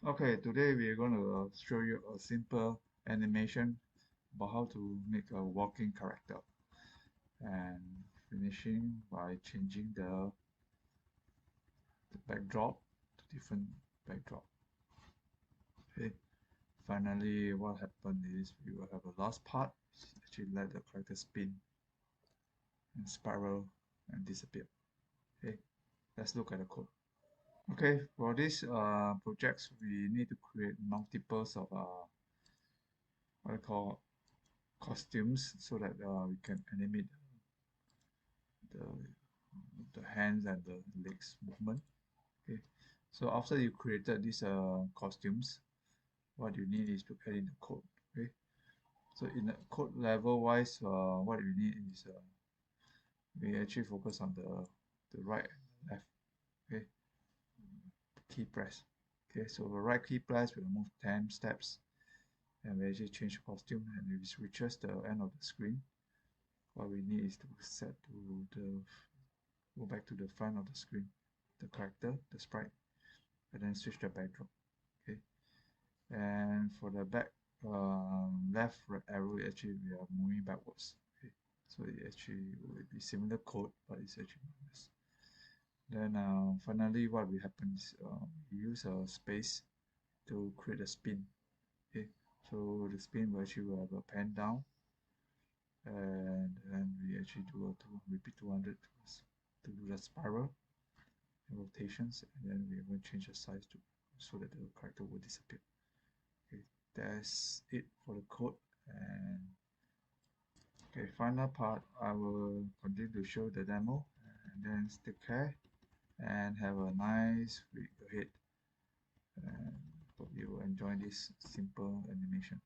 Okay, today we are going to show you a simple animation about how to make a walking character and finishing by changing the backdrop to different backdrop. Okay, finally what happened is we will have a last part, actually let the character spin and spiral and disappear. Okay, let's look at the code. Okay, for this projects we need to create multiples of what I call costumes so that we can animate the the hands and the legs movement. Okay, so after you created these costumes, what you need is to add in the code. Okay, so in the code level wise, what we need is we actually focus on the right and left. Okay, key press. Okay, so the right key press will move 10 steps, and we actually change costume, and if it reaches the end of the screen, what we need is to set to the go back to the front of the screen, the character, the sprite, and then switch the backdrop. Okay, and for the back left arrow, actually we are moving backwards. Okay, so it actually will be similar code, but it's actually minus. Then finally, what will happen is we use a space to create a spin. Okay, so the spin will actually will have a pen down, and then we actually do a repeat 200 to do the spiral rotations, and then we're going to change the size to so that the character will disappear. Okay, that's it for the code. And okay, final part, I will continue to show the demo, and then take care and have a nice week ahead, and hope you will enjoy this simple animation.